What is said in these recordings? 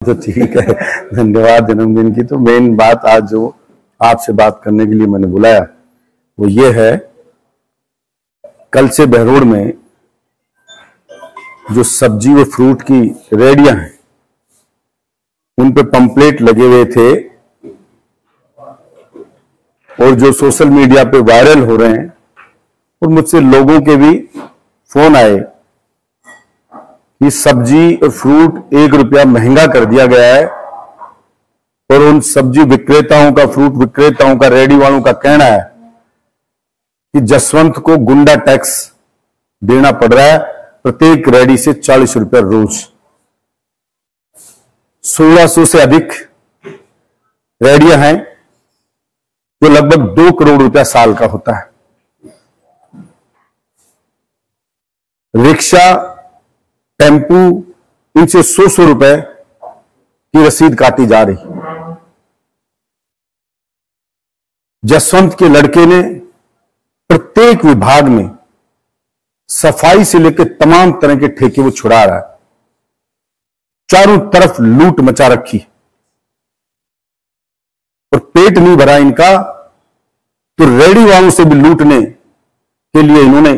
तो ठीक है, धन्यवाद जन्मदिन की। तो मेन बात आज जो आपसे बात करने के लिए मैंने बुलाया वो ये है, कल से बहरोड में जो सब्जी व फ्रूट की रेडियां हैं उन पे पंपलेट लगे हुए थे और जो सोशल मीडिया पे वायरल हो रहे हैं, और मुझसे लोगों के भी फोन आए कि सब्जी और फ्रूट 1 रुपया महंगा कर दिया गया है। और उन सब्जी विक्रेताओं का, फ्रूट विक्रेताओं का, रेडी वालों का कहना है कि जसवंत को गुंडा टैक्स देना पड़ रहा है, प्रत्येक रेडी से 40 रुपया रोज। 1600 से अधिक रेडियां हैं जो लगभग 2 करोड़ रुपया साल का होता है। रिक्शा, टेम्पू, इनसे 100 रुपए की रसीद काटी जा रही। जसवंत के लड़के ने प्रत्येक विभाग में सफाई से लेकर तमाम तरह के ठेके वो छुड़ा रहा है। चारों तरफ लूट मचा रखी और पेट नहीं भरा इनका, तो रेडी वालों से भी लूटने के लिए इन्होंने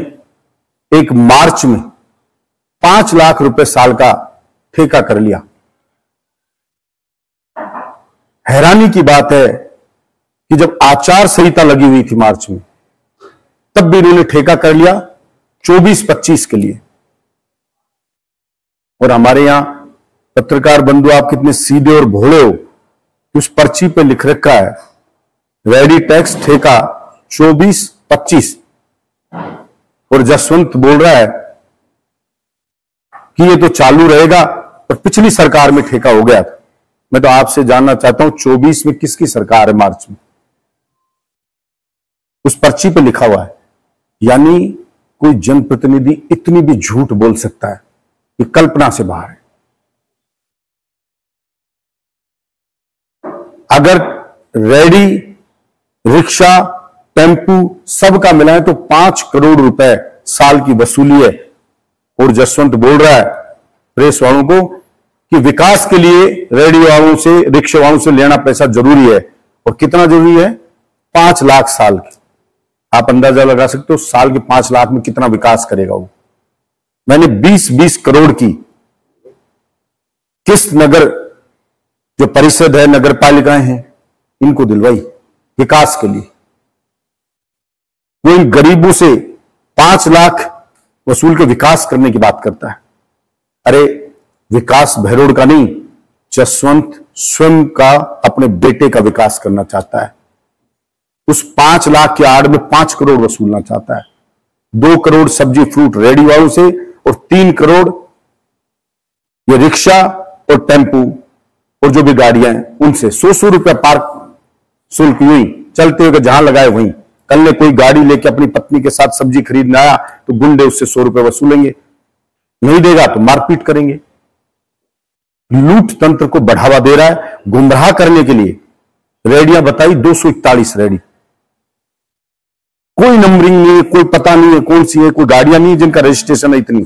एक मार्च में 5 लाख रुपए साल का ठेका कर लिया। हैरानी की बात है कि जब आचार संहिता लगी हुई थी मार्च में, तब भी इन्होंने ठेका कर लिया 24-25 के लिए। और हमारे यहां पत्रकार बंधु आप कितने सीधे और भोले हो, उस पर्ची पे लिख रखा है रेडी टैक्स ठेका 24-25, और जसवंत बोल रहा है कि ये तो चालू रहेगा, और पिछली सरकार में ठेका हो गया था। मैं तो आपसे जानना चाहता हूं 24 में किसकी सरकार है? मार्च में उस पर्ची पे लिखा हुआ है। यानी कोई जनप्रतिनिधि इतनी भी झूठ बोल सकता है, ये कल्पना से बाहर है। अगर रेडी, रिक्शा, टेम्पू सबका मिलाए तो 5 करोड़ रुपए साल की वसूली है। और जसवंत बोल रहा है प्रेस वालों को कि विकास के लिए रेडी वालों से, रिक्शा वालों से लेना पैसा जरूरी है। और कितना जरूरी है? 5 लाख साल की। आप अंदाजा लगा सकते हो साल के 5 लाख में कितना विकास करेगा वो। मैंने 20-20 करोड़ की किस्त नगर जो परिषद है, नगर पालिकाएं हैं, इनको दिलवाई विकास के लिए। वो इन गरीबों से 5 लाख वसूल के विकास करने की बात करता है। अरे विकास बहरोड का नहीं, जसवंत स्वयं का, अपने बेटे का विकास करना चाहता है। उस 5 लाख की आड़ में 5 करोड़ वसूलना चाहता है। 2 करोड़ सब्जी फ्रूट रेडी वालों से और 3 करोड़ ये रिक्शा और टेम्पू और जो भी गाड़ियां हैं उनसे। 100 रुपया पार्क शुल्क हुई, चलते हुए जहां लगाए वहीं। कल ने कोई गाड़ी लेके अपनी पत्नी के साथ सब्जी खरीदने आया तो गुंडे उससे 100 रुपए वसूलेंगे, नहीं देगा तो मारपीट करेंगे। लूट तंत्र को बढ़ावा दे रहा है गुमराह करने के लिए। रेडियां बताई 241 रेडी, कोई नंबरिंग नहीं है, कोई पता नहीं है कौन सी है, कोई गाड़ियां नहीं जिनका रजिस्ट्रेशन है। इतनी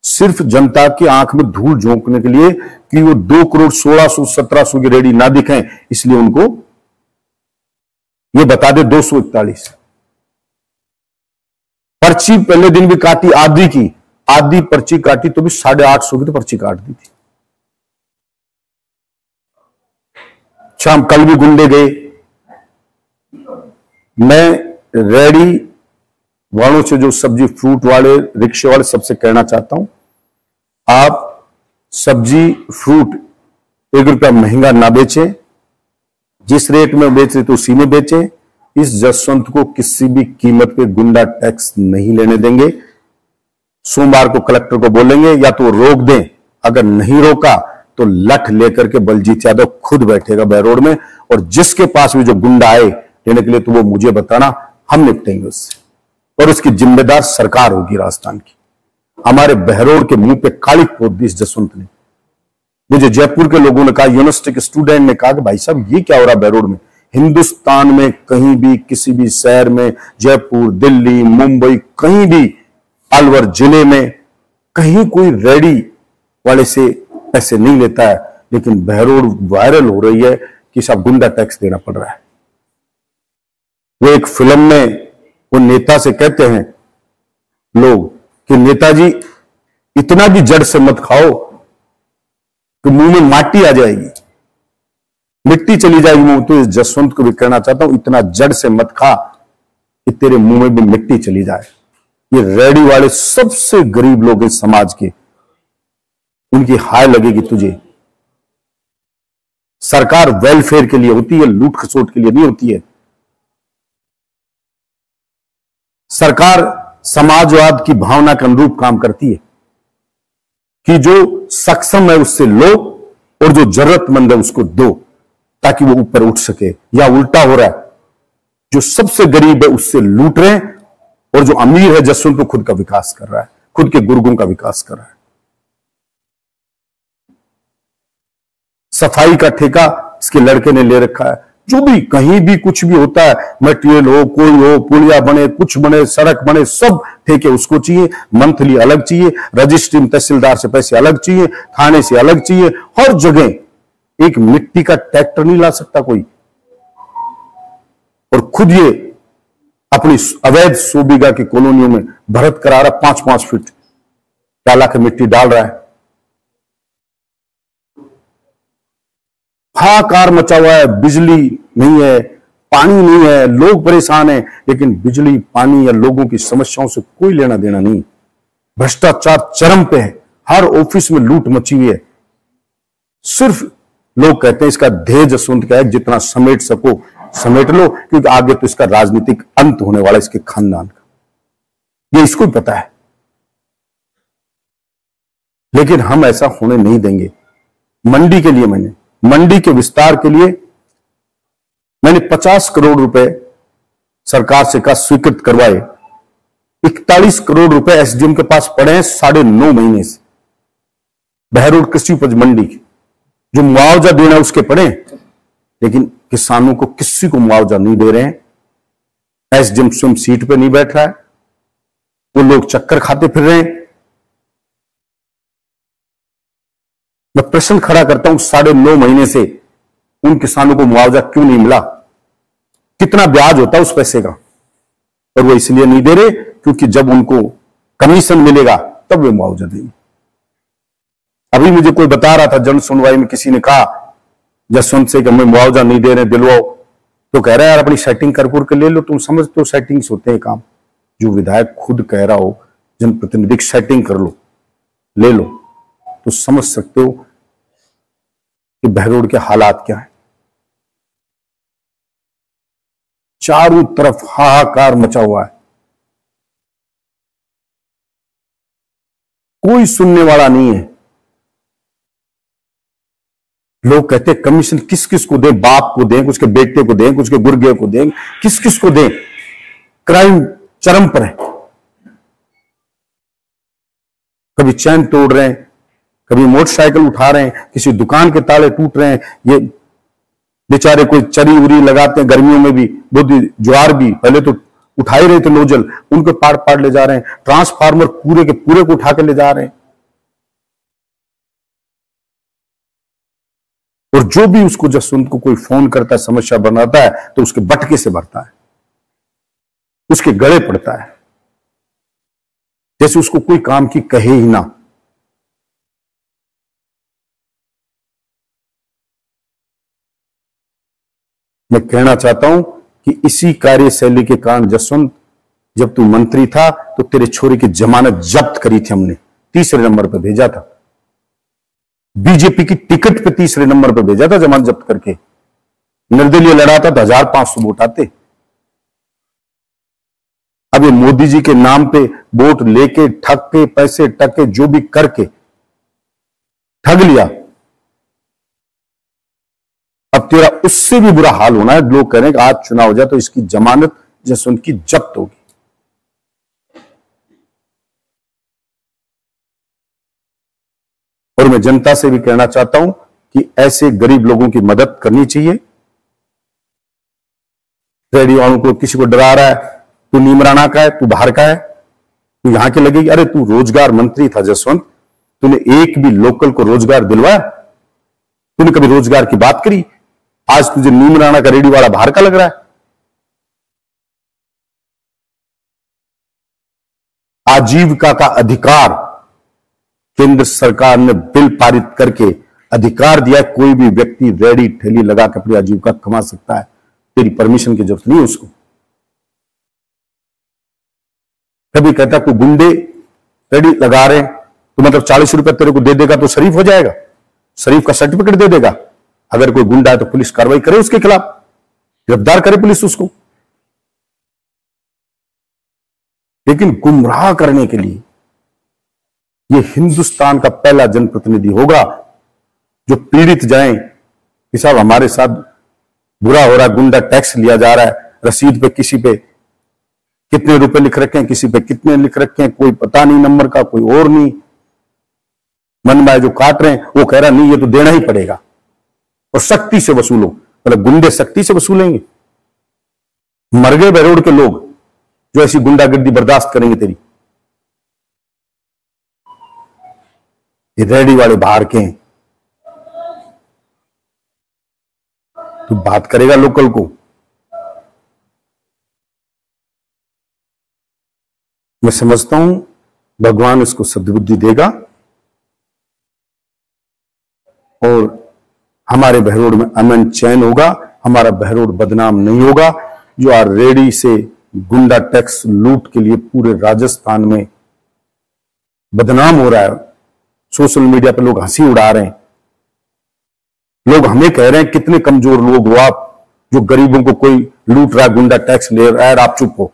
सिर्फ जनता की आंख में धूल झोंकने के लिए कि वो 2 करोड़ 1600-1700 की रेडी ना दिखें, इसलिए उनको ये बता दे 241। पर्ची पहले दिन भी काटी आधी की, आधी पर्ची काटी तो भी 850 की तो पर्ची काट दी थी। शाम कल भी गुंडे गए। मैं रेडी वालों से, जो सब्जी फ्रूट वाले, रिक्शे वाले, सबसे कहना चाहता हूं, आप सब्जी फ्रूट 1 रुपया महंगा ना बेचें। जिस रेट में बेच रहे तो उसी में बेचें। इस जसवंत को किसी भी कीमत पे गुंडा टैक्स नहीं लेने देंगे। सोमवार को कलेक्टर को बोलेंगे या तो रोक दें, अगर नहीं रोका तो लठ लेकर के बलजीत यादव खुद बैठेगा बहरोड में। और जिसके पास भी जो गुंडा आए लेने के लिए तो वो मुझे बताना, हम निपटेंगे उससे। और उसकी जिम्मेदार सरकार होगी राजस्थान की। हमारे बहरोड के मुंह पे काली पोत दी इस जसवंत ने। मुझे जयपुर के लोगों ने कहा, यूनिवर्सिटी के स्टूडेंट ने कहा कि भाई साहब ये क्या हो रहा है बहरोड में? हिंदुस्तान में कहीं भी, किसी भी शहर में, जयपुर, दिल्ली, मुंबई, कहीं भी, अलवर जिले में कहीं कोई रेडी वाले से पैसे नहीं लेता है। लेकिन बहरोड वायरल हो रही है कि सब गुंडा टैक्स देना पड़ रहा है। वो एक फिल्म में वो नेता से कहते हैं लोग कि नेताजी इतना भी जड़ से मत खाओ कि मुंह में माटी आ जाएगी, मिट्टी चली जाएगी मुंह। तो इस जसवंत को भी कहना चाहता हूं, इतना जड़ से मत खा कि तेरे मुंह में भी मिट्टी चली जाए। ये रेडी वाले सबसे गरीब लोग इस समाज के, उनकी हाय लगेगी तुझे। सरकार वेलफेयर के लिए होती है, लूट खसोट के लिए नहीं होती है। सरकार समाजवाद की भावना के अनुरूप काम करती है कि जो सक्षम है उससे लो और जो जरूरतमंद है उसको दो, ताकि वो ऊपर उठ सके। या उल्टा हो रहा है, जो सबसे गरीब है उससे लूट रहे हैं और जो अमीर है जसवंत को खुद का विकास कर रहा है, खुद के गुर्गों का विकास कर रहा है। सफाई का ठेका इसके लड़के ने ले रखा है। जो भी कहीं भी कुछ भी होता है, मटेरियल हो, कोई हो, पुलिया बने, कुछ बने, सड़क बने, सब ठेके उसको चाहिए। मंथली अलग चाहिए, रजिस्ट्री में तहसीलदार से पैसे अलग चाहिए, थाने से अलग चाहिए। हर जगह एक मिट्टी का ट्रैक्टर नहीं ला सकता कोई, और खुद ये अपनी अवैध 100 बीघा की कॉलोनियों में भरत करा रहा, 5-5 फीट डाला के मिट्टी डाल रहा है। हाहाकार मचा हुआ है, बिजली नहीं है, पानी नहीं है, लोग परेशान हैं, लेकिन बिजली, पानी या लोगों की समस्याओं से कोई लेना देना नहीं। भ्रष्टाचार चरम पे है, हर ऑफिस में लूट मची हुई है। सिर्फ लोग कहते हैं इसका ध्येय जसवंत का है, जितना समेट सको समेट लो, क्योंकि आगे तो इसका राजनीतिक अंत होने वाला है इसके खानदान का, ये इसको ही पता है। लेकिन हम ऐसा होने नहीं देंगे। मंडी के लिए मंडी के विस्तार के लिए मैंने 50 करोड़ रुपए सरकार से कहा स्वीकृत करवाए। 41 करोड़ रुपए एसडीएम के पास पड़े हैं 9.5 महीने से। बहरोड कृषि उपज मंडी की जो मुआवजा देना है उसके पड़े, लेकिन किसानों को किसी को मुआवजा नहीं दे रहे हैं। एसडीएम स्वयं सीट पे नहीं बैठ रहा है, वो लोग चक्कर खाते फिर रहे हैं। मैं प्रश्न खड़ा करता हूं, 9.5 महीने से उन किसानों को मुआवजा क्यों नहीं मिला? कितना ब्याज होता है उस पैसे का? और वो इसलिए नहीं दे रहे क्योंकि जब उनको कमीशन मिलेगा तब वे मुआवजा देंगे। अभी मुझे कोई बता रहा था, जन सुनवाई में किसी ने कहा जसवंत से कि हमें मुआवजा नहीं दे रहे, दिलवाओ। तो कह रहा है यार अपनी सेटिंग कर के ले लो, तुम समझते हो सेटिंग्स होते हैं काम। जो विधायक खुद कह रहा हो जनप्रतिनिधि सेटिंग कर लो, ले लो, तो समझ सकते हो कि बहरोड के हालात क्या है। चारों तरफ हाहाकार मचा हुआ है, कोई सुनने वाला नहीं है। लोग कहते हैं कमीशन किस किस को दें, बाप को दें, उसके बेटे को दें, उसके गुर्गे को दें, किस किस को दें। क्राइम चरम पर है। कभी चैन तोड़ रहे हैं, कभी मोटरसाइकिल उठा रहे हैं, किसी दुकान के ताले टूट रहे हैं। ये बेचारे कोई चरी उरी लगाते हैं गर्मियों में भी, ज्वार भी पहले तो उठा ही रहे थे नोजल, उनको पाड़ ले जा रहे हैं। ट्रांसफार्मर पूरे के पूरे को उठा के ले जा रहे हैं। और जो भी उसको जसवंत को कोई फोन करता है, समस्या बनाता है, तो उसके बटके से भरता है, उसके गले पड़ता है, जैसे उसको कोई काम की कहे ही ना। मैं कहना चाहता हूं कि इसी कार्यशैली के कारण जसवंत, जब तू मंत्री था तो तेरे छोरे की जमानत जब्त करी थी हमने, 3रे नंबर पर भेजा था। बीजेपी की टिकट पे 3रे नंबर पर भेजा था जमानत जब्त करके। निर्दलीय लड़ाता तो 1500 वोट आते। अब ये मोदी जी के नाम पे वोट लेके ठग के, पैसे ठग के, जो भी करके ठग लिया, अब तेरा उससे भी बुरा हाल होना है। लोग कह रहे हैं कि आज चुनाव हो जाए तो इसकी जमानत जसवंत की जब्त होगी। और मैं जनता से भी कहना चाहता हूं कि ऐसे गरीब लोगों की मदद करनी चाहिए। रेडी वालों को किसी को डरा रहा है, तू नीमराना का है, तू बाहर का है, तू यहां के लगेगी। अरे तू रोजगार मंत्री था जसवंत, तूने एक भी लोकल को रोजगार दिलवाया? तूने कभी रोजगार की बात करी? आज तुझे नीमराणा का रेडी वाला बाहर का लग रहा है। आजीविका का अधिकार केंद्र सरकार ने बिल पारित करके अधिकार दिया, कोई भी व्यक्ति रेडी ठेली लगा के अपनी आजीविका कमा सकता है। तेरी परमिशन की जरूरत नहीं है उसको। कभी कहता कोई गुंडे रेडी लगा रहे हैं तो मतलब 40 रुपए तेरे को दे देगा तो शरीफ हो जाएगा, शरीफ का सर्टिफिकेट दे देगा। अगर कोई गुंडा है तो पुलिस कार्रवाई करे उसके खिलाफ, गिरफ्तार करे पुलिस उसको। लेकिन गुमराह करने के लिए यह हिंदुस्तान का पहला जनप्रतिनिधि होगा जो पीड़ित जाएं कि साहब हमारे साथ बुरा हो रहा है, गुंडा टैक्स लिया जा रहा है, रसीद पे किसी पे कितने रुपए लिख रखे हैं, किसी पे कितने लिख रखे हैं, कोई पता नहीं नंबर का, कोई और नहीं, मन में जो काट रहे हैं वो कह रहा नहीं ये तो देना ही पड़ेगा और सख्ती से वसूलो। मतलब गुंडे सख्ती से वसूलेंगे। मर गए बहरोड के लोग जो ऐसी गुंडागर्दी बर्दाश्त करेंगे तेरी। ये रेडी वाले बाहर के हैं। तू बात करेगा लोकल को? मैं समझता हूं भगवान इसको सद्बुद्धि देगा और हमारे बहरोड में अमन चैन होगा, हमारा बहरोड बदनाम नहीं होगा। जो आज रेडी से गुंडा टैक्स लूट के लिए पूरे राजस्थान में बदनाम हो रहा है, सोशल मीडिया पर लोग हंसी उड़ा रहे हैं। लोग हमें कह रहे हैं कितने कमजोर लोग हो आप, जो गरीबों को कोई लूट रहा है, गुंडा टैक्स ले रहा है, आप चुप हो।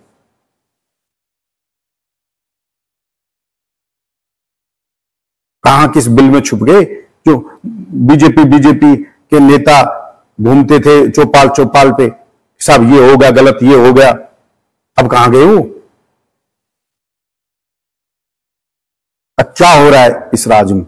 कहां किस बिल में छुप गए? जो बीजेपी के नेता घूमते थे चौपाल चौपाल पे, साहब ये हो गया गलत, ये हो गया, अब कहां गए वो? अच्छा हो रहा है इस राज्य में।